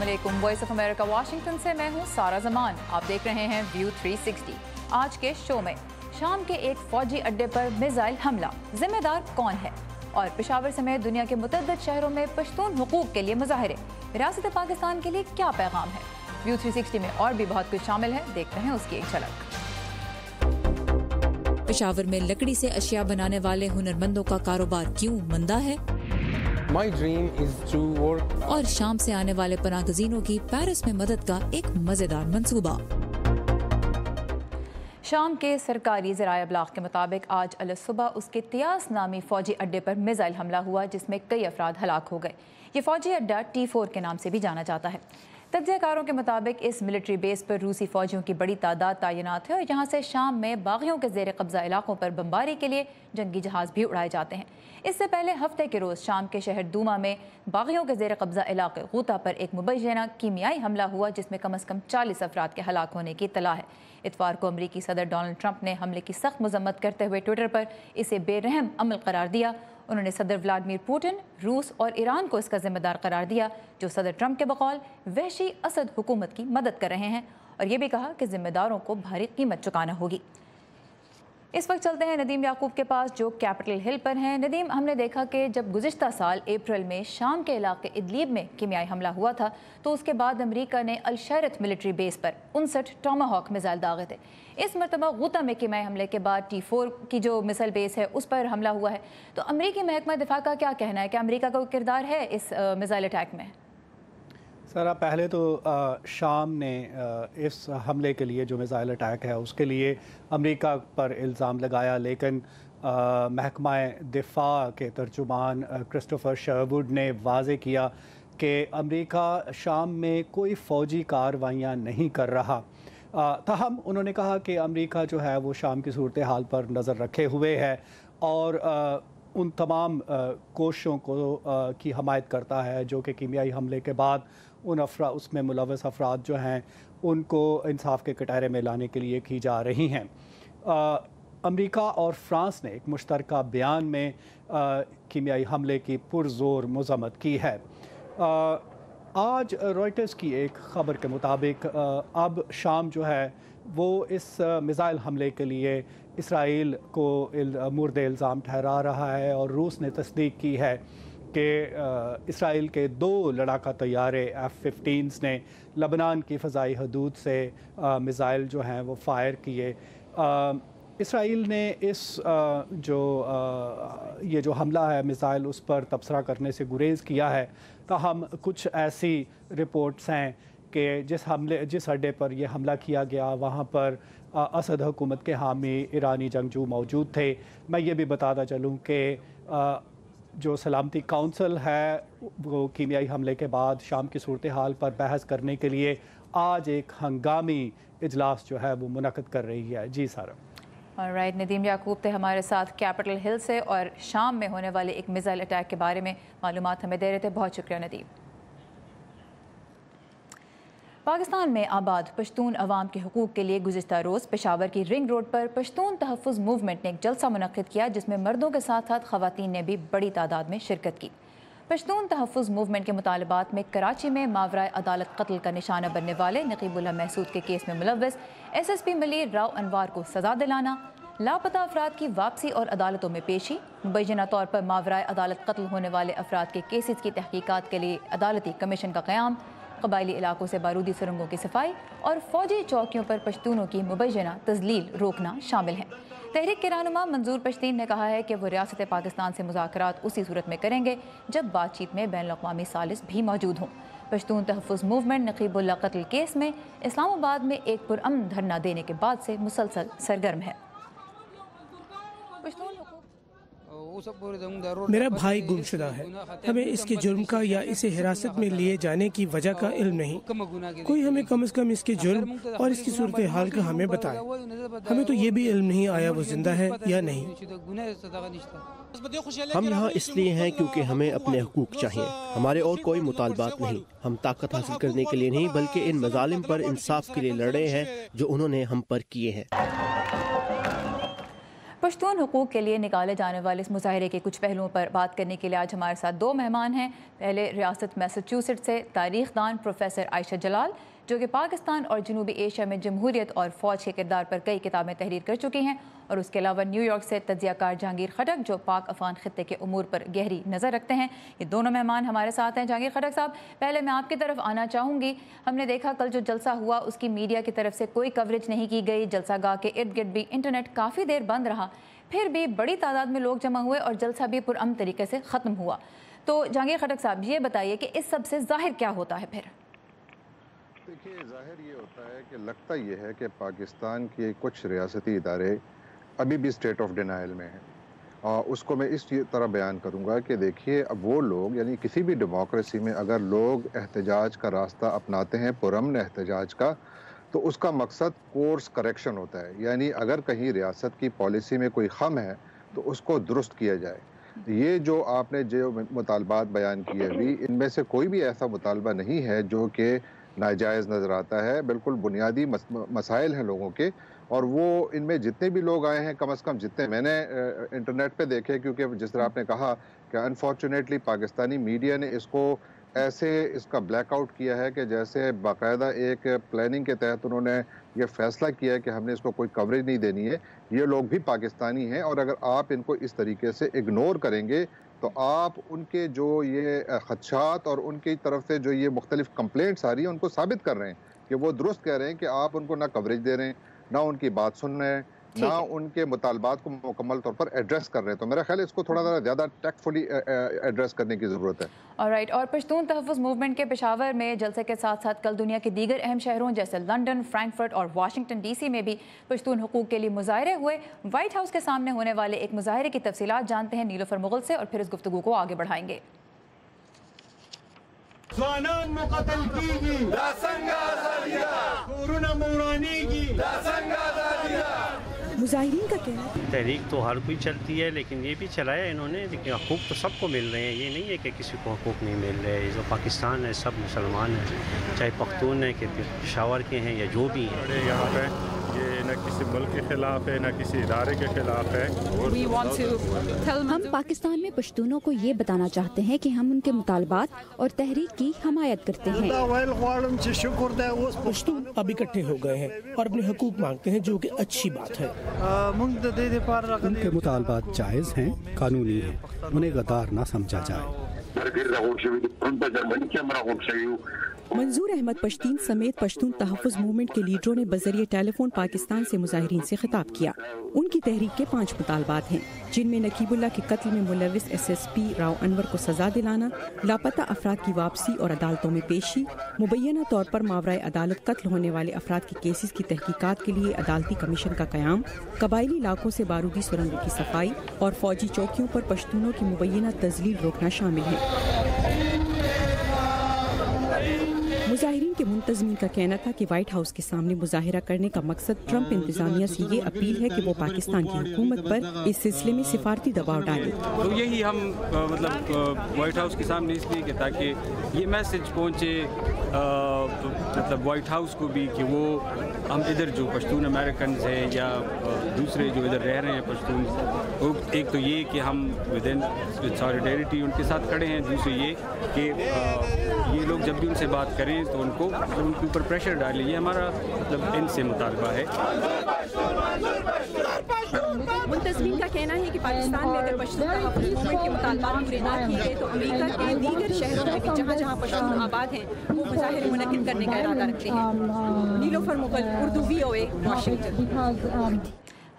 अस्सलाम वालेकुम। Voice of America Washington से मैं हूँ सारा जमान। आप देख रहे हैं व्यू 360। आज के शो में शाम के एक फौजी अड्डे पर मिसाइल हमला, जिम्मेदार कौन है, और पेशावर समेत दुनिया के मुतअद्दिद शहरों में पश्तून हुकूक के लिए मुजाहरे, रियासत पाकिस्तान के लिए क्या पैगाम है। व्यू 360 में और भी बहुत कुछ शामिल है, देखते हैं उसकी एक झलक। पेशावर में लकड़ी से अशिया बनाने वाले हुनरमंदों का कारोबार क्यों मंदा है, My dream is to work. और शाम से आने वाले पनागज़ीनों की पेरिस में मदद का एक मजेदार मंसूबा। शाम के सरकारी ज़राए अबलाग के मुताबिक आज अलसुबह उसके तियास नामी फौजी अड्डे पर मिसाइल हमला हुआ, जिसमें कई अफराद हलाक हो गए। ये फौजी अड्डा T4 के नाम से भी जाना जाता है। तज्ज़ियाकारों के मुताबिक इस मिलिट्री बेस पर रूसी फौजियों की बड़ी तादाद तैनात है और यहाँ से शाम में बागियों के ज़ेर कब्ज़ा इलाकों पर बमबारी के लिए जंगी जहाज़ भी उड़ाए जाते हैं। इससे पहले हफ्ते के रोज़ शाम के शहर दूमा में बागियों के ज़ेर कब्ज़ा इलाके गूता पर एक मुबैना कीमियाई हमला हुआ, जिसमें कम अज़ कम 40 अफराद के हलाक होने की इत्तला है। इतवार को अमरीकी सदर डोनाल्ड ट्रंप ने हमले की सख्त मजम्मत करते हुए ट्विटर पर इसे बेरहम अमल करार दिया। उन्होंने सदर व्लादिमीर पुतिन, रूस और ईरान को इसका जिम्मेदार करार दिया, जो सदर ट्रंप के बकौल वहशी असद हुकूमत की मदद कर रहे हैं, और ये भी कहा कि जिम्मेदारों को भारी कीमत चुकाना होगी। इस वक्त चलते हैं नदीम याकूब के पास, जो कैपिटल हिल पर हैं। नदीम, हमने देखा कि जब गुज़िश्ता साल अप्रैल में शाम के इलाके इदलीब में कीमियाई हमला हुआ था, तो उसके बाद अमरीका ने अल-शरत मिलिट्री बेस पर 59 टॉमाहॉक मिसाइल दागे थे। इस मरतबा गूता में कीमियाई हमले के बाद T4 की जो मिसाइल बेस है उस पर हमला हुआ है। तो अमरीकी महकमा दिफा का क्या कहना है कि अमरीका का कोई किरदार है इस मिसाइल अटैक में? सर, पहले तो शाम ने इस हमले के लिए जो मिसाइल अटैक है उसके लिए अमेरिका पर इल्ज़ाम लगाया, लेकिन महकमा दिफा के तर्जुमान क्रिस्टोफर शरवुड ने वाज़े किया कि अमेरिका शाम में कोई फ़ौजी कार्रवाइयाँ नहीं कर रहा। ताहम उन्होंने कहा कि अमेरिका जो है वो शाम की सूरत हाल पर नज़र रखे हुए है और उन तमाम कोशिशों को की हमायत करता है जो कि कीमियाई हमले के बाद उसमें मुलव्वस अफराद जो हैं उनको इंसाफ के कटहरे में लाने के लिए की जा रही हैं। अमेरिका और फ्रांस ने एक मुश्तरका बयान में कीमियाई हमले की पुरज़ोर मज़म्मत की है। आज रॉयटर्स की एक ख़बर के मुताबिक अब शाम जो है वो इस मिसाइल हमले के लिए इसराइल को मुर्द इल्ज़ाम ठहरा रहा है, और रूस ने तस्दीक की है कि इसराइल के 2 लड़ाका तैयारे F-15s ने लबनान की फ़ज़ाई हदूद से मिसाइल जो हैं वो फ़ायर किए। इसराइल ने इस ये जो हमला है मिसाइल उस पर तबसरा करने से गुरेज़ किया है। ताहम कुछ ऐसी रिपोर्ट्स हैं कि जिस अड्डे पर यह हमला किया गया वहाँ पर असद हुकूमत के हामी ईरानी जंगजू मौजूद थे। मैं ये भी बताता चलूँ कि जो सलामती काउंसिल है वो कीमियाई हमले के बाद शाम की सूरत हाल पर बहस करने के लिए आज एक हंगामी इजलास जो है वो मुनक़द कर रही है। जी सारा। ऑलराइट, नदीम याकूब थे हमारे साथ कैपिटल हिल से, और शाम में होने वाले एक मिसाइल अटैक के बारे में मालूमात हमें दे रहे थे। बहुत शुक्रिया नदीम। पाकिस्तान में आबाद पश्तून अवाम के हुकूक के लिए गुज़िश्ता रोज़ पेशावर की रिंग रोड पर पश्तून तहफ़्फ़ुज़ मूवमेंट ने एक जलसा मुनक़्क़िद किया, जिसमें मर्दों के साथ साथ ख़वातीन ने भी बड़ी तादाद में शिरकत की। पश्तून तहफ़्फ़ुज़ मूवमेंट के मुतालबात में कराची में मावराए अदालत कत्ल का निशाना बनने वाले नकीबुल्लाह महसूद के केस में मुलव्वस SSP मलीर राव अनवार को सज़ा दिलाना, लापता अफराद की वापसी और अदालतों में पेशी, मुबैना तौर पर मावराए अदालत कत्ल होने वाले अफराद के केसेस की तहकीकात के लिए अदालती कमीशन का क़याम, कबायली इलाकों से बारूदी सुरंगों की सफाई और फौजी चौकियों पर पश्तूनों की मुबैना तज़लील रोकना शामिल हैं। तहरीक के रहनुमा मंजूर पश्तीन ने कहा है कि वो रियासत पाकिस्तान से मुज़ाकरात उसी सूरत में करेंगे जब बातचीत में बैनुल-अक़वामी सालिस भी मौजूद हों। पश्तून तहफ़्फ़ुज़ मूवमेंट नकीबुल्लाह कत्ल केस में इस्लामाबाद में एक पुरअमन धरना देने के बाद से मुसलसल सरगर्म है। मेरा भाई गुमशुदा है। हमें इसके जुर्म का या इसे हिरासत में लिए जाने की वजह का इल्म नहीं। कोई हमें कम से कम इसके जुर्म और इसकी सूरत हाल का हमें बताए। हमें तो ये भी इल्म नहीं आया वो जिंदा है या नहीं। हम यहाँ इसलिए हैं क्योंकि हमें अपने हुकूक चाहिए। हमारे और कोई मुतालबात नहीं। हम ताकत हासिल करने के लिए नहीं बल्कि इन मजालिम पर इंसाफ के लिए लड़ रहे हैं जो उन्होंने हम पर किए हैं। پشتون حقوق کے لیے نکالے جانے والے اس مظاہرے کے کچھ پہلوؤں پر بات کرنے کے لیے آج ہمارے ساتھ دو مہمان ہیں. پہلے ریاست میساچیوسیٹس سے تاریخ دان پروفیسر عائشہ جلال، جو کہ پاکستان اور جنوبی ایشیا میں جمہوریت اور فوج کے کردار پر کئی کتابیں تحریر کر چکی ہیں، اور اس کے علاوہ نیو یارک سے تجزیہ کار جہانگیر خٹک، جو پاک افغان خطے کے امور پر گہری نظر رکھتے ہیں. یہ دونوں مہمان ہمارے ساتھ ہیں. جہانگیر خٹک صاحب، پہلے میں آپ کی طرف آنا چاہوں گی. ہم نے دیکھا کل جو جلسہ ہوا اس کی میڈیا کی طرف سے کوئی کوریج نہیں کی گئی. جلسہ گاہ کے ارد گرد بھی انٹرنیٹ کافی دیر بند رہا، پھر بھی بڑی تعداد میں لوگ جمع ہوئے اور جلسہ بھی پرامن طریقے سے ختم ہوا. تو جہانگیر خٹک صاحب، یہ بتائیے کہ اس سب سے ظاہر کیا ہوتا ہے پھر؟ دیکھیے، ظاہر یہ ہوتا ہے کہ لگتا یہ ہے کہ پاکستان کے کچھ ریاستی ادارے ابھی بھی اسٹیٹ آف ڈینائل میں ہیں. اور اس کو میں اس طرح بیان کروں گا کہ دیکھیے، اب وہ لوگ، یعنی کسی بھی ڈیموکریسی میں اگر لوگ احتجاج کا راستہ اپناتے ہیں، پرامن احتجاج کا، تو اس کا مقصد کورس کریکشن ہوتا ہے. یعنی اگر کہیں ریاست کی پالیسی میں کوئی خم ہے تو اس کو درست کیا جائے. یہ جو آپ نے جو مطالبات بیان کیے ابھی، ان میں سے کوئی بھی ایسا مطالبہ نہیں ہے جو کہ ناجائز نظر آتا ہے. بالکل بنیادی مسائل ہیں لوگوں کے، اور وہ ان میں جتنے بھی لوگ آئے ہیں، کم از کم جتنے میں نے انٹرنیٹ پہ دیکھے، کیونکہ جس طرح آپ نے کہا کہ انفارچونیٹلی پاکستانی میڈیا نے اس کو ایسے اس کا بلیک آؤٹ کیا ہے کہ جیسے باقاعدہ ایک پلاننگ کے تحت انہوں نے یہ فیصلہ کیا ہے کہ ہم نے اس کو کوئی کوریج نہیں دینی ہے. یہ لوگ بھی پاکستانی ہیں، اور اگر آپ ان کو اس طریقے سے اگنور کریں گے تو آپ ان کے جو یہ خدشات اور ان کی طرف سے جو یہ مختلف کمپلینٹس آ رہی ہیں ان کو ثابت کر رہے ہیں کہ وہ درست کہہ رہے ہیں کہ آپ ان کو نہ کوریج دے رہے ہیں، نہ ان کی بات سن رہے ہیں، نہ ان کے مطالبات کو مکمل طور پر ایڈریس کر رہے ہیں. تو میرا خیال ہے اس کو تھوڑا زیادہ ٹیکٹفلی ایڈریس کرنے کی ضرورت ہے. اور پشتون تحفظ موومنٹ کے پشاور میں جلسے کے ساتھ ساتھ کل دنیا کے دیگر اہم شہروں جیسے لندن، فرینکفرٹ اور واشنگٹن ڈی سی میں بھی پشتون حقوق کے لیے مظاہرے ہوئے. وائٹ ہاؤس کے سامنے ہونے والے ایک مظاہرے کی تفصیلات جانتے ہیں نیلوفر مغل سے، اور پھر اس گفتگو کو آگے بڑھائیں گے. مظاہرین کا کہنا ہے تحریک تو ہر کوئی چلتی ہے، لیکن یہ بھی چلایا انہوں نے. لیکن حقوق تو سب کو مل رہے ہیں، یہ نہیں ہے کہ کسی کو حقوق نہیں مل رہے. جو پاکستان ہے سب مسلمان ہیں، چاہے پختون ہیں کہ پشاور کے ہیں یا جو بھی ہیں. یہاں پہ یہ نہ کسی ملک کے خلاف ہے، نہ کسی ادارے کے خلاف ہے. ہم پاکستان میں پشتونوں کو یہ بتانا چاہتے ہیں کہ ہم ان کے مطالبات اور تحریک کی حمایت کرتے ہیں. پشتون اب اکٹھے ہو گئے ہیں اور اپنے حقوق مانگتے ہیں، جو کہ اچھی بات ہے. ان کے مطالبات جائز ہیں، قانونی ہیں، انہیں غدار نہ سمجھا جائے. منظور احمد پشتین سمیت پشتون تحفظ موومنٹ کے لیڈروں نے بذریعہ ٹیلی فون پاکستان سے مظاہرین سے خطاب کیا. ان کی تحریک کے 5 مطالبات ہیں، جن میں نقیب اللہ کے قتل میں ملوث ایس ایس پی راؤ انور کو سزا دلانا، لاپتہ افراد کی واپسی اور عدالتوں میں پیشی، مبینہ طور پر ماورائے عدالت قتل ہونے والے افراد کے کیسز کی تحقیقات کے لیے عدالتی کمیشن کا قیام، قبائلی علاقوں سے بارودی سرنگوں کی صفائی اور فوجی چوکیوں پر پشتونوں کی مبینہ تذلیل روکنا شامل ہے. مظاہرین کے منتظمین کا کہنا تھا کہ وائٹ ہاؤس کے سامنے مظاہرہ کرنے کا مقصد ٹرمپ انتظامیہ سے یہ اپیل ہے کہ وہ پاکستان کی حکومت پر اس سلسلے میں سفارتی دباؤ ڈالے. تو یہی ہم مطلب وائٹ ہاؤس کے سامنے اس لیے کہ تاکہ یہ میسج پہنچے مطلب وائٹ ہاؤس کو بھی کہ وہ ہم ادھر جو پشتون امریکنز ہیں یا دوسرے جو ادھر رہ رہے ہیں پشتون، ایک تو یہ کہ ہم ود ان سالیڈیرٹی ان کے ساتھ کھڑے ہیں، دوسرے یہ کہ یہ لوگ جب بھی ان سے بات کریں تو ان کے اوپر پریشر ڈالیں. یہ ہمارا مطلب ان سے مطالبہ ہے. منتظمین کا کہنا ہے کہ پاکستان میں اگر پشتون تحفظ موومنٹ کے مطالبات پورے نہ کیے گئے تو امریکہ کے دیگر شہروں میں بھی جہاں جہاں پشتون آباد ہیں وہ مظاہرے منعقد کرنے کا ارادہ رکھتے ہیں. نیلوفر مغل، اردو VOA، واشنگٹن.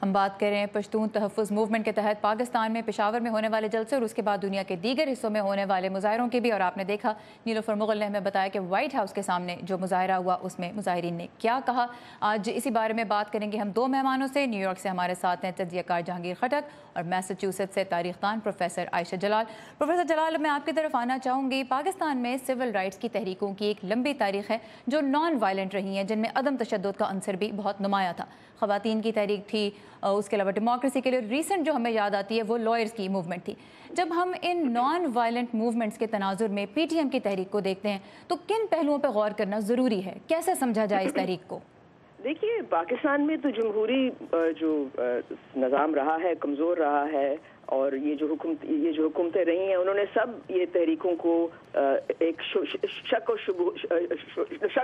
ہم بات کر رہے ہیں پشتون تحفظ موومنٹ کے تحت پاکستان میں پشاور میں ہونے والے جلسے اور اس کے بعد دنیا کے دیگر حصوں میں ہونے والے مظاہروں کی بھی. اور آپ نے دیکھا نیلوفر مغل نے ہمیں بتایا کہ وائٹ ہاؤس کے سامنے جو مظاہرہ ہوا اس میں مظاہرین نے کیا کہا. آج اسی بارے میں بات کریں گے ہم 2 مہمانوں سے. نیو یارک سے ہمارے ساتھ ہیں تجزیہ کار جہانگیر خٹک اور میساچیوسیٹس سے تاریخ دان پروفیسر عائشہ جلال. پروفیسر جلال، میں آپ کی طرف آنا چاہوں گی. پاکستان میں سول رائٹس کی تحریکوں کی ایک لمبی تاریخ ہے جو نان وائلنٹ رہی ہیں، جن میں عدم تشدد کا عنصر بھی بہت نمایاں تھا. خواتین کی تحریک تھی، اس کے علاوہ ڈیموکریسی کے لیے ریسنٹ جو ہمیں یاد آتی ہے وہ لائرز کی موومنٹ تھی. جب ہم ان نان وائلنٹ موومنٹس کے تناظر میں پی ٹی ایم کی تحریک کو دیکھتے ہیں تو کن پہلوؤں پہ غور کرنا ضروری ہے؟ کیسے سمجھا جائے اس تحریک کو؟ देखिए, पाकिस्तान में तो जमहूरी जो निज़ाम रहा है कमज़ोर रहा है, और ये जो हुकूमतें रही हैं उन्होंने सब ये तहरीकों को एक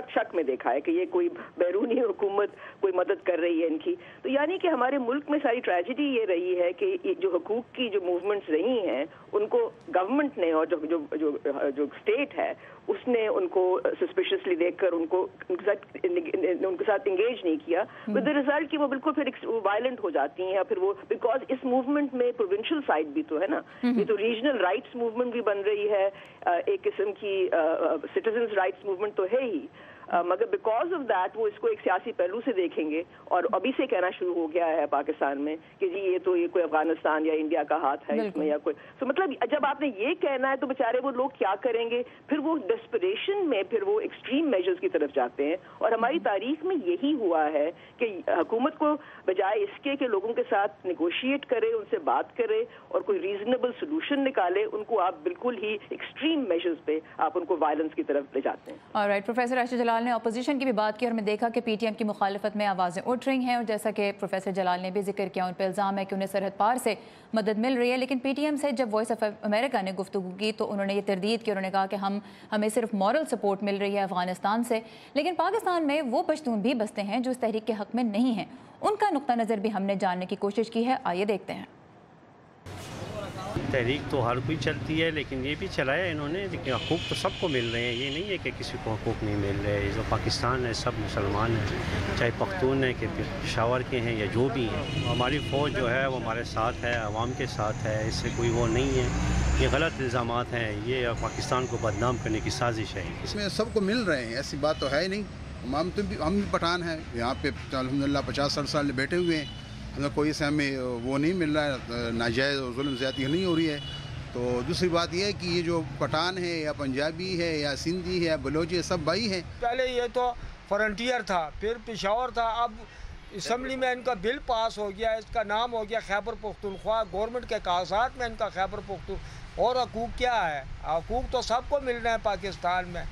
शक में देखा है कि ये कोई बैरूनी हुकूमत कोई मदद कर रही है इनकी। तो यानी कि हमारे मुल्क में सारी ट्रेजेडी ये रही है कि जो हुकूक की जो मूवमेंट्स रही हैं उनको गवर्नमेंट ने और जो स्टेट है उसने उनको सस्पिशियसली देखकर उनके साथ इंगेज नहीं किया, विद द रिजल्ट कि वो बिल्कुल फिर वायलेंट हो जाती हैं। फिर वो बिकॉज इस मूवमेंट में प्रोविंशियल साइड भी तो है ना, ये तो रीजनल राइट्स मूवमेंट भी बन रही है, एक किस्म की सिटीजन्स राइट्स मूवमेंट तो है ही, मगर बिकॉज ऑफ दैट वो इसको एक सियासी पहलू से देखेंगे और अभी से कहना शुरू हो गया है पाकिस्तान में कि जी ये कोई अफगानिस्तान या इंडिया का हाथ है इसमें या कोई। तो मतलब जब आपने ये कहना है तो बेचारे वो लोग क्या करेंगे, फिर वो डेस्परेशन में फिर वो एक्सट्रीम मेजर्स की तरफ जाते हैं। और हमारी तारीख में यही हुआ है कि हुकूमत को बजाय इसके कि लोगों के साथ निगोशिएट करे, उनसे बात करे और कोई रीजनेबल सोल्यूशन निकाले, उनको आप बिल्कुल ही एक्सट्रीम मेजर्स पे आप उनको वायलेंस की तरफ ले जाते हैं। ऑलराइट, प्रोफेसर राशिद जलाल ने अपोजिशन की भी बात की और मैं देखा कि पीटीएम की मुखालफत में आवाज़ें उठ रही हैं, और जैसा कि प्रोफेसर जलाल ने भी जिक्र किया उन पर इल्ज़ाम है कि उन्हें सरहद पार से मदद मिल रही है। लेकिन पीटीएम से जब वॉइस ऑफ अमेरिका ने गुफ्तगू की तो उन्होंने ये तरदीद की, उन्होंने कहा कि हमें सिर्फ मॉरल सपोर्ट मिल रही है अफगानिस्तान से, लेकिन पाकिस्तान में वो पश्तून भी बसते हैं जो इस तहरीक के हक़ में नहीं हैं। उनका नुक्ता नज़र भी हमने जानने की कोशिश की है, आइए देखते हैं। तहरीक तो हर कोई चलती है, लेकिन ये भी चलाया इन्होंने, लेकिन हकूक़ तो सबको मिल रहे हैं। ये नहीं है कि किसी को हकूक़ नहीं मिल रहे। जो पाकिस्तान है सब मुसलमान हैं, चाहे पख्तून है कि पेशावर के हैं या जो भी हैं। हमारी फ़ौज जो है वो हमारे साथ है, आवाम के साथ है, इससे कोई वो नहीं है। ये गलत इल्ज़ामात हैं, ये पाकिस्तान को बदनाम करने की साजिश है। इसमें सबको मिल रहे हैं, ऐसी बात तो है ही नहीं। हम भी पठान हैं यहाँ पे, अल्हम्दुलिल्लाह 50-60 साल बैठे हुए हैं, हमें कोई से हमें वो नहीं मिल रहा है, नाजायज़ और जुल्म ज़्यादती नहीं हो रही है। तो दूसरी बात यह है कि ये जो पठान है या पंजाबी है या सिंधी है या बलोची सब भाई हैं। पहले ये तो फ्रंटियर था, फिर पेशावर था, अब असम्बली में इनका बिल पास हो गया, इसका नाम हो गया खैबर पख्तूनख्वा। गवर्नमेंट के कागजात में इनका खैबर पख्तून। और हकूक़ क्या है? हकूक़ तो सबको मिल रहे हैं पाकिस्तान में।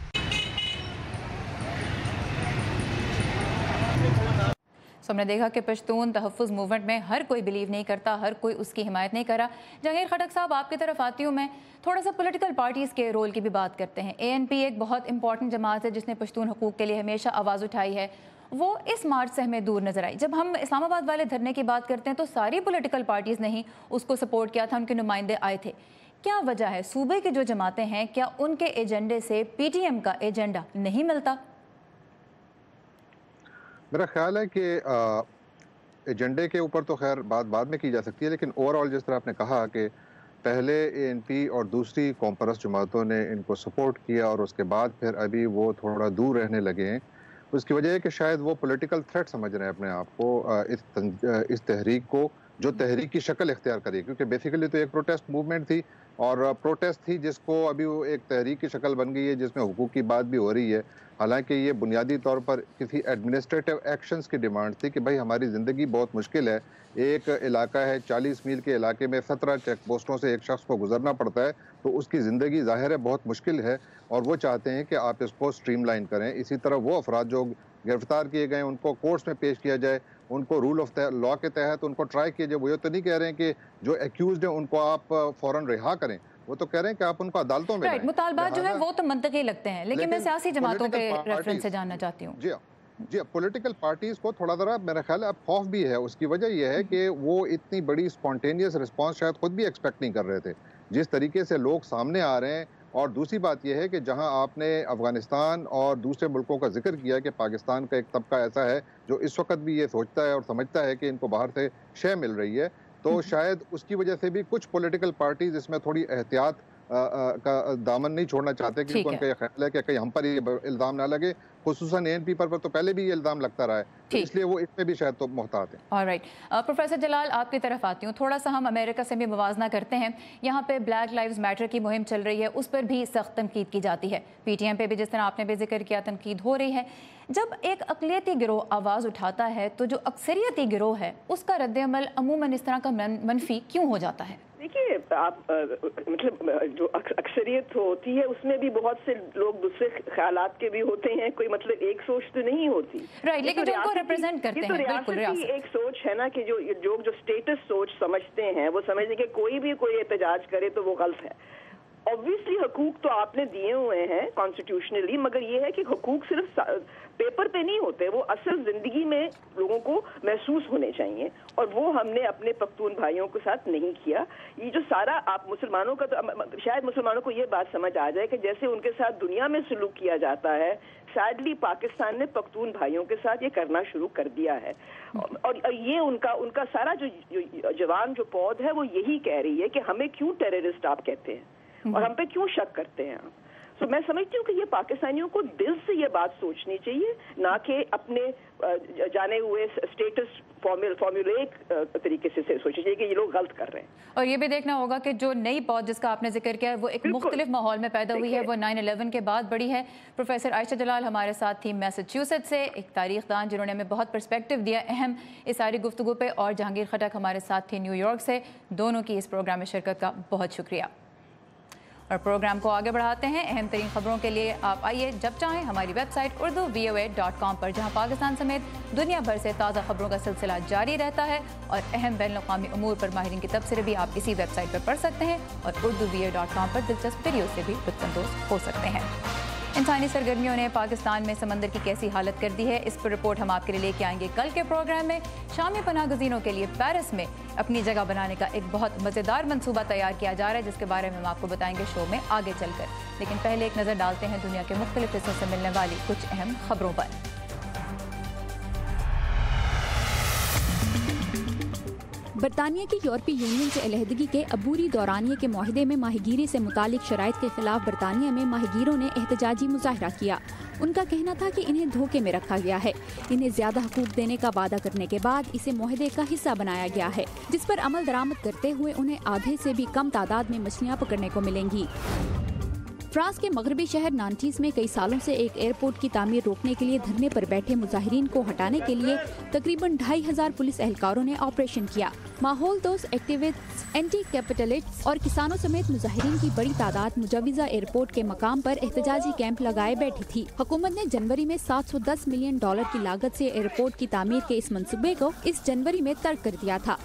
तो हमने देखा कि पश्तून तहफ़्फ़ुज़ मूवमेंट में हर कोई बिलीव नहीं करता, हर कोई उसकी हिमायत नहीं करा। जहांगीर खटक साहब, आपकी तरफ आती हूँ मैं, थोड़ा सा पॉलिटिकल पार्टीज़ के रोल की भी बात करते हैं। ANP एक बहुत इंपॉर्टेंट जमात है जिसने पश्तून हकूक़ के लिए हमेशा आवाज़ उठाई है, वो इस मार्च से हमें दूर नजर आई। जब हम इस्लामाबाद वाले धरने की बात करते हैं तो सारी पॉलिटिकल पार्टीज़ ने ही उसको सपोर्ट किया था, उनके नुमाइंदे आए थे। क्या वजह है? सूबे की जो जमातें हैं, क्या उनके एजेंडे से PTM का एजेंडा नहीं मिलता? मेरा ख्याल है कि एजेंडे के ऊपर तो खैर बात बाद में की जा सकती है, लेकिन ओवरऑल जिस तरह आपने कहा कि पहले ANP और दूसरी कॉमपरस जमातों ने इनको सपोर्ट किया और उसके बाद फिर अभी वो थोड़ा दूर रहने लगे हैं, उसकी वजह है कि शायद वो पॉलिटिकल थ्रेट समझ रहे हैं अपने आप को, इस तहरीक को, जो तहरीक की शक्ल इख्तियार करी, क्योंकि बेसिकली तो एक प्रोटेस्ट मूवमेंट थी और प्रोटेस्ट थी जिसको अभी वो एक तहरीक की शक्ल बन गई है जिसमें हुकूक की बात भी हो रही है। हालांकि ये बुनियादी तौर पर किसी एडमिनिस्ट्रेटिव एक्शंस की डिमांड थी कि भाई हमारी ज़िंदगी बहुत मुश्किल है, एक इलाका है 40 मील के इलाके में 17 चेक पोस्टों से एक शख्स को गुजरना पड़ता है, तो उसकी ज़िंदगी ज़ाहिर है बहुत मुश्किल है और वो चाहते हैं कि आप इसको स्ट्रीमलाइन करें। इसी तरह वो अफराद जो गिरफ्तार किए गए उनको कोर्ट्स में पेश किया जाए, उनको रूल ऑफ लॉ के तहत उनको ट्राई किया जाए। वो ये तो नहीं कह रहे हैं कि जो एक्यूज्ड हैं उनको आप फ़ौरन रिहा करें, वो तो कह रहे हैं कि आप उनको अदालतों में मुतालबात जो है वो तो मंतकी लगते हैं, लेकिन मैं सियासी जमातों के रेफरेंस से जानना चाहती हूँ। जी, पॉलिटिकल पार्टीज़ को थोड़ा ज़रा मेरा ख्याल है अब खौफ भी है। उसकी वजह यह है कि वो इतनी बड़ी स्पॉन्टेनियस रिस्पॉन्स शायद खुद भी एक्सपेक्ट नहीं कर रहे थे, जिस तरीके से लोग सामने आ रहे हैं। और दूसरी बात यह है कि जहां आपने अफगानिस्तान और दूसरे मुल्कों का जिक्र किया कि पाकिस्तान का एक तबका ऐसा है जो इस वक्त भी ये सोचता है और समझता है कि इनको बाहर से शय मिल रही है, तो शायद उसकी वजह से भी कुछ पॉलिटिकल पार्टीज इसमें थोड़ी एहतियात का दामन नहीं छोड़ना चाहते, क्योंकि उनका यह ख्याल है कि कहीं हम पर ये इल्ज़ाम ना लगे। खुसूसन ANP पर तो पहले भी ये इल्ज़ाम लगता रहा है, तो इसलिए वो इसमें भी शायद तो मोहतात हैं। ऑलराइट, प्रोफेसर जलाल आपकी तरफ आती हूँ। थोड़ा सा हम अमेरिका से भी मुवाजना करते हैं। यहाँ पे ब्लैक लाइव्स मैटर की मुहिम चल रही है, उस पर भी सख्त तनकीद की जाती है। PTM पे भी जिस तरह आपने भी जिक्र किया तनकीद हो रही है। जब एक अक़लियती गिरोह आवाज़ उठाता है तो जो अक्सरियती गिरोह है उसका रद्द-ए-अमल अमूमन इस तरह का मनफी क्यों हो जाता है? دیکھیے آپ مطلب جو اکثریت ہوتی ہے اس میں بھی بہت سے لوگ دوسرے خیالات کے بھی ہوتے ہیں، کوئی مطلب ایک سوچ تو نہیں ہوتی، لیکن جو ان کو ریپرزینٹ کرتے ہیں ریاستی ایک سوچ ہے نا کہ جو اسٹیٹس سوچ سمجھتے ہیں وہ سمجھتے کہ کوئی بھی کوئی احتجاج کرے تو وہ غلط ہے. obviously حقوق تو آپ نے دیے ہوئے ہیں کانسٹیٹیوشنلی، مگر یہ ہے کہ حقوق صرف پیپر پہ نہیں ہوتے، وہ اصل زندگی میں لوگوں کو محسوس ہونے چاہیے، اور وہ ہم نے اپنے پختون بھائیوں کے ساتھ نہیں کیا. یہ جو سارا آپ مسلمانوں کا تو شاید مسلمانوں کو یہ بات سمجھ آ جائے کہ جیسے ان کے ساتھ دنیا میں سلوک کیا جاتا ہے، سیڈلی پاکستان نے پختون بھائیوں کے ساتھ یہ کرنا شروع کر دیا ہے. اور یہ ان کا سارا جو جوان جو پود ہے وہ یہی کہہ رہی ہے کہ ہمیں کیوں ٹیررسٹ آپ کہتے ہیں اور ہم پہ کیوں شک کرتے ہیں. سو میں سمجھتی ہوں کہ یہ پاکستانیوں کو دل سے یہ بات سوچنی چاہیے، نہ کہ اپنے جانے ہوئے اسٹیٹس فارمولیک طریقے سے سوچنی چاہیے کہ یہ لوگ غلط کر رہے ہیں. اور یہ بھی دیکھنا ہوگا کہ جو نئی پود جس کا آپ نے ذکر کیا ہے وہ ایک مختلف ماحول میں پیدا ہوئی ہے، وہ 9/11 کے بعد بڑی ہے. پروفیسر عائشہ جلال ہمارے ساتھ تھی میساچیوسیٹس سے، ایک تاریخ دان جنہوں نے ہمیں بہت پرسپیکٹو دیا اہم اس ساری گفتگو پہ، اور جہانگیر خٹک ہمارے ساتھ تھی نیو یارک سے. دونوں کی اس پروگرام میں شرکت کا بہت شکریہ. اور پروگرام کو آگے بڑھاتے ہیں. اہم ترین خبروں کے لیے آپ آئیے جب چاہیں ہماری ویب سائٹ urdu.voa.com پر، جہاں پاکستان سمیت دنیا بھر سے تازہ خبروں کا سلسلہ جاری رہتا ہے، اور اہم بین الاقوامی امور پر ماہرین کے تبصرے بھی آپ اسی ویب سائٹ پر پڑھ سکتے ہیں، اور urdu.voa.com پر دلچسپ ویڈیو سے بھی لطف اندوز ہو سکتے ہیں. انسانی سرگرمیوں نے پاکستان میں سمندر کی کیسی حالت کر دی ہے، اس پر رپورٹ ہم آپ کے لیے لے کے آئیں گے کل کے پروگرام میں. شامی پناہ گزینوں کے لیے پیرس میں اپنی جگہ بنانے کا ایک بہت مزیدار منصوبہ تیار کیا جا رہا ہے، جس کے بارے میں ہم آپ کو بتائیں گے شو میں آگے چل کر. لیکن پہلے ایک نظر ڈالتے ہیں دنیا کے مختلف حصوں سے ملنے والی کچھ اہم خبروں پر. برطانیہ کی یورپی یونین سے علیحدگی کے عبوری دورانیے کے معاہدے میں ماہی گیری سے متعلق شرائط کے خلاف برطانیہ میں ماہی گیروں نے احتجاجی مظاہرہ کیا. ان کا کہنا تھا کہ انہیں دھوکے میں رکھا گیا ہے، انہیں زیادہ حقوق دینے کا وعدہ کرنے کے بعد اسے معاہدے کا حصہ بنایا گیا ہے، جس پر عمل درآمد کرتے ہوئے انہیں آدھے سے بھی کم تعداد میں مچھلیاں پکڑنے کو ملیں گی. فرانس کے مغربی شہر نانٹیز میں کئی سالوں سے ایک ایئرپورٹ کی تعمیر روکنے کے لیے دھرنے پر بیٹھے مظاہرین کو ہٹانے کے لیے تقریباً 2500 پولیس اہلکاروں نے آپریشن کیا. ماحول دوست ایکٹیوسٹس، اینٹی کیپٹلسٹس اور کسانوں سمیت مظاہرین کی بڑی تعداد مجوزہ ایئرپورٹ کے مقام پر احتجاجی کیمپ لگائے بیٹھی تھی. حکومت نے جنوری میں $710 ملین کی لاگت سے ایئرپورٹ کی تعمیر کے اس منصوبے کو اس جنوری میں ترک کر دیا تھا.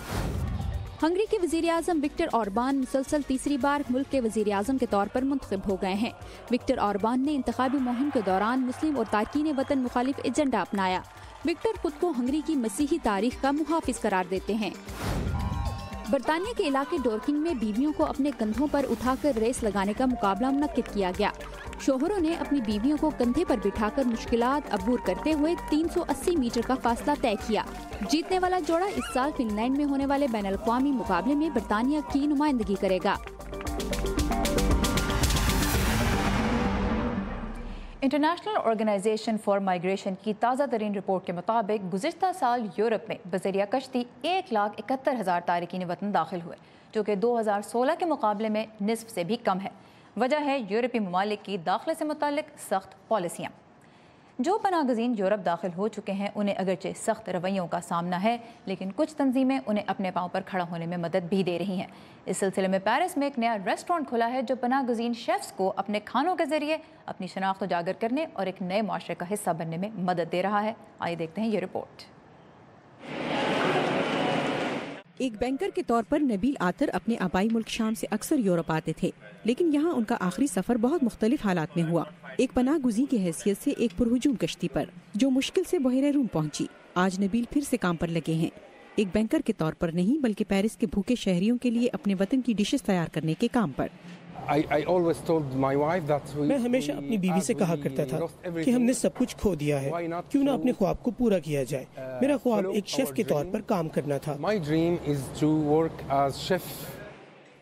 ہنگری کے وزیر اعظم وکٹر اوربان مسلسل تیسری بار ملک کے وزیر اعظم کے طور پر منتخب ہو گئے ہیں. وکٹر اوربان نے انتخابی مہم کے دوران مسلم اور تارکین وطن مخالف ایجنڈا اپنایا. وکٹر خود کو ہنگری کی مسیحی تاریخ کا محافظ قرار دیتے ہیں. برطانیہ کے علاقے ڈورکنگ میں بیویوں کو اپنے کندھوں پر اٹھا کر ریس لگانے کا مقابلہ منعقد کیا گیا. شوہروں نے اپنی بیویوں کو کندھے پر بٹھا کر مشکلات عبور کرتے ہوئے 380 میٹر کا فاصلہ طے کیا. جیتنے والا جوڑا اس سال فن لینڈ میں ہونے والے بین الاقوامی مقابلے میں برطانیہ کی نمائندگی کرے گا. انٹرنیشنل آرگنائزیشن فار مائیگریشن کی تازہ ترین رپورٹ کے مطابق گزشتہ سال یورپ میں بذریعہ کشتی 1,71,000 تارکین وطن داخل ہوئے، جو کہ 2016 کے مقابلے میں نصف سے بھی کم ہے. وجہ ہے یورپی ممالک کی داخلے سے متعلق سخت پالیسیاں. جو پناہ گزین یورپ داخل ہو چکے ہیں انہیں اگرچہ سخت رویوں کا سامنا ہے، لیکن کچھ تنظیمیں انہیں اپنے پاؤں پر کھڑا ہونے میں مدد بھی دے رہی ہیں. اس سلسلے میں پیرس میں ایک نیا ریسٹورینٹ کھلا ہے جو پناہ گزین شیفز کو اپنے کھانوں کے ذریعے اپنی شناخت اجاگر کرنے اور ایک نئے معاشرے کا حصہ بننے میں مدد دے رہا ہے. آئیے دیکھتے ہیں یہ رپورٹ. ایک بینکر کے طور پر نبیل آتر اپنے آبائی ملک شام سے اکثر یورپ آتے تھے، لیکن یہاں ان کا آخری سفر بہت مختلف حالات میں ہوا. ایک پناہ گزین کی حیثیت سے ایک پرہجوم کشتی پر جو مشکل سے بحیرہ روم پہنچی. آج نبیل پھر سے کام پر لگے ہیں، ایک بینکر کے طور پر نہیں بلکہ پیرس کے بھوکے شہریوں کے لیے اپنے وطن کی ڈشز تیار کرنے کے کام پر. میں ہمیشہ اپنی بیوی سے کہا کرتا تھا کہ ہم نے سب کچھ کھو دیا ہے، کیوں نہ اپنے خواب کو پورا کیا جائے. میرا خواب ایک شیف کے طور پر کام کرنا تھا.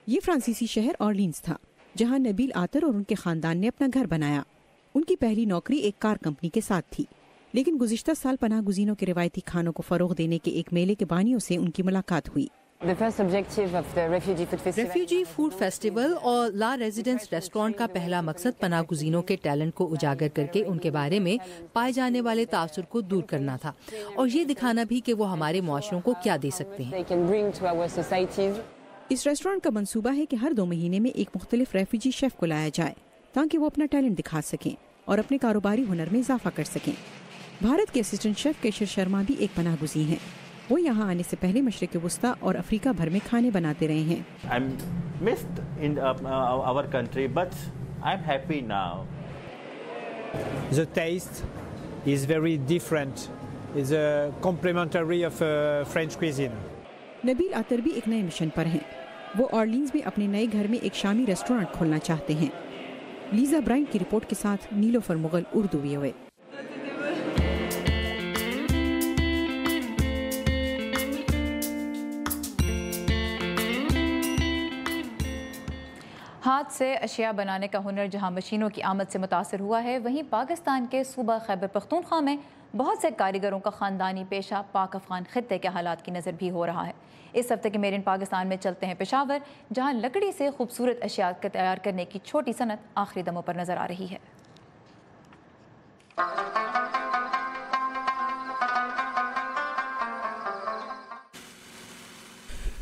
یہ فرانسیسی شہر اورلینز تھا جہاں نبیل آتر اور ان کے خاندان نے اپنا گھر بنایا. ان کی پہلی نوکری ایک کار کمپنی کے ساتھ تھی، لیکن گزشتہ سال پناہ گزینوں کے روایتی کھانوں کو فروغ دینے کے ایک میلے کے بانیوں سے ان کی ملاقات ہوئی. ریفیوجی فوڈ فیسٹیول اور لا ریزیڈنس ریسٹورانٹ کا پہلا مقصد پناہ گزینوں کے ٹیلنٹ کو اجاگر کر کے ان کے بارے میں پائے جانے والے تاثر کو دور کرنا تھا، اور یہ دکھانا بھی کہ وہ ہمارے معاشروں کو کیا دے سکتے ہیں. इस रेस्टोरेंट का मंसूबा है कि हर 2 महीने में एक मुख्तलिफ रेफ्यूजी शेफ को लाया जाए ताकि वो अपना टैलेंट दिखा सकें और अपने कारोबारी हुनर में इजाफा कर सकें। भारत के असिस्टेंट शेफ केशर शर्मा भी एक पनाहगुज़ी हैं। वो यहाँ आने से पहले मशरिक़ वस्ता और अफ्रीका भर में खाने बनाते रहे हैं। I'm missed in our country, but I'm happy now. The taste is very different. It's a complementary of French cuisine. Nabeel अतर भी एक नए मिशन पर हैं। वो ऑर्लीन्स में अपने नए घर में एक शामी रेस्टोरेंट खोलना चाहते हैं। लीजा ब्राइंट की रिपोर्ट के साथ नीलोफर मुगल, उर्दू VOA। हाथ से अशिया बनाने का हुनर जहां मशीनों की आमद से मुतासर हुआ है, वहीं पाकिस्तान के सूबा खैबर पख्तूनख्वा में बहुत से कारीगरों का ख़ानदानी पेशा पाक अफ़गान खित्ते के हालात की नज़र भी हो रहा है। इस हफ्ते के मेरे इन पाकिस्तान में चलते हैं पेशावर, जहां लकड़ी से खूबसूरत अशिया तैयार करने की छोटी सनत आखिरी दमों पर नज़र आ रही है।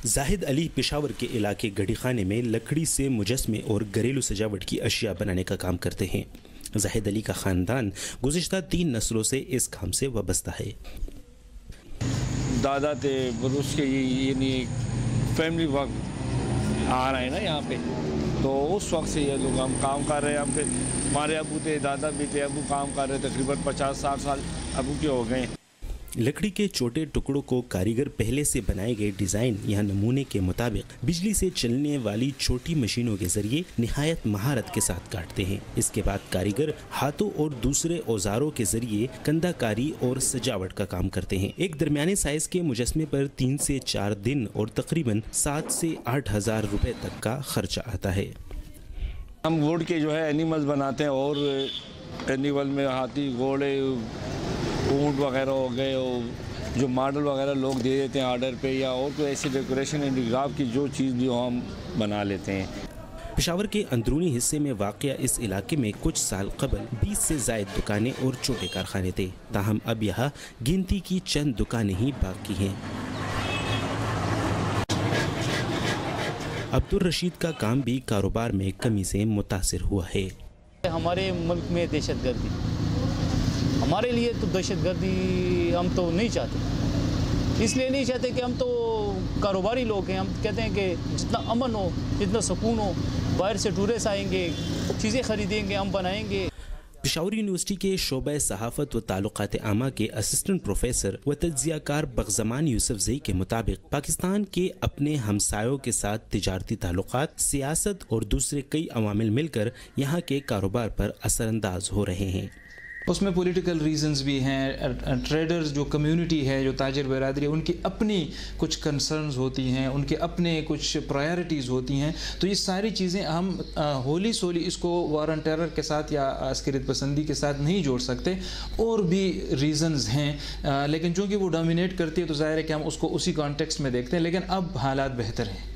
जाहिद अली पेशावर के इलाके गढ़ी खाने में लकड़ी से मुजस्मे और घरेलू सजावट की अशिया बनाने का काम करते हैं। जाहिद अली का ख़ानदान गुज़िश्ता 3 नस्लों से इस काम से वाबस्ता है। दादा थे बरूस के यानी फैमिली वक्त आ रहे हैं ना यहाँ पे, तो उस वक्त से ये लोग हम काम कर रहे हैं। हम पे हमारे अबू थे, दादा भी थे, अबू काम कर रहे, तकरीबन 50-60 साल अबू के हो गए। लकड़ी के छोटे टुकड़ों को कारीगर पहले से बनाए गए डिज़ाइन या नमूने के मुताबिक बिजली से चलने वाली छोटी मशीनों के जरिए निहायत महारत के साथ काटते हैं। इसके बाद कारीगर हाथों और दूसरे औजारों के जरिए कंधाकारी और सजावट का काम करते हैं। एक दरमियाने साइज के मुजस्मे पर 3 से 4 दिन और तकरीबन 7 से 8 हज़ार रुपए तक का खर्चा आता है। हम वुड के जो है एनिमल्स बनाते हैं, और एनिमल में हाथी, घोड़े, ऊँट वगैरह हो गए, और जो मॉडल वगैरह लोग दे देते हैं ऑर्डर पे, या और कोई ऐसी डेकोरेशन इंटीग्राफ की जो चीज़ भी हो हम बना लेते हैं। पेशावर के अंदरूनी हिस्से में वाक़या इस इलाके में कुछ साल कबल 20 से ज़ायद दुकानें और छोटे कारखाने थे, ताहम अब यहाँ गिनती की चंद दुकानें ही बाकी हैं। अब्दुल रशीद का काम भी कारोबार में कमी से मुतासिर हुआ है। हमारे मुल्क में दहशतगर्दी, हमारे लिए तो दहशतगर्दी हम तो नहीं चाहते, इसलिए नहीं चाहते कि हम तो कारोबारी लोग हैं। हम कहते हैं कि जितना अमन हो, जितना सुकून हो, बाहर से टूरिस्ट आएंगे, चीज़ें ख़रीदेंगे, हम बनाएंगे। पेशावर यूनिवर्सिटी के शोबे सहाफ़त व ताल्लुकात आमा के असिस्टेंट प्रोफेसर व तज्ज़ियाकार बग़ज़मान यूसुफ ज़ई के मुताबिक पाकिस्तान के अपने हमसायों के साथ तिजारती ताल्लुकात, सियासत और दूसरे कई अवामिल मिलकर यहाँ के कारोबार पर असरअंदाज हो रहे हैं। उसमें पॉलिटिकल रीजंस भी हैं। ट्रेडर्स जो कम्युनिटी है, जो ताजिर बरादरी, उनकी अपनी कुछ कंसर्न्स होती हैं, उनके अपने कुछ प्रायोरिटीज़ होती हैं। तो ये सारी चीज़ें हम होली सोली इसको वार ऑन टेरर के साथ या अस्करियत पसंदी के साथ नहीं जोड़ सकते। और भी रीजंस हैं, लेकिन चूँकि वो डोमिनेट करती है तो ज़ाहिर है कि हम उसको उसी कॉन्टेक्स्ट में देखते हैं। लेकिन अब हालात बेहतर हैं।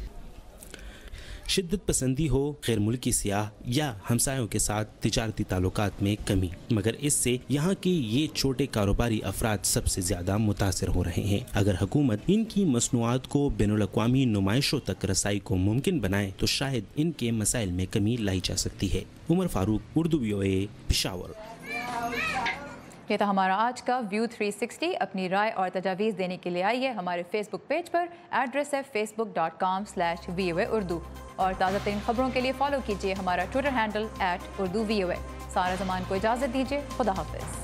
शिद्दत पसंदी हो, गैर मुल्की सियाह या हमसायों के साथ तिजारती ताल्लुकात में कमी, मगर इससे यहाँ के ये छोटे कारोबारी अफराद सबसे ज़्यादा मुतासिर हो रहे हैं। अगर हुकूमत इनकी मसनूआत को बैनुल-अक़वामी नुमाइशों तक रसाई को मुमकिन बनाए तो शायद इनके मसाइल में कमी लाई जा सकती है। उमर फारूक, उर्दू VOA, पेशावर। ये था हमारा आज का व्यू 360। अपनी राय और तजावीज़ देने के लिए आइए हमारे फेसबुक पेज पर, एड्रेस है facebook.com/VOA उर्दू। और ताज़ा तरीन खबरों के लिए फॉलो कीजिए हमारा ट्विटर हैंडल @urduVOA। सारा ज़मान को इजाज़त दीजिए। खुदा हाफ़िज़।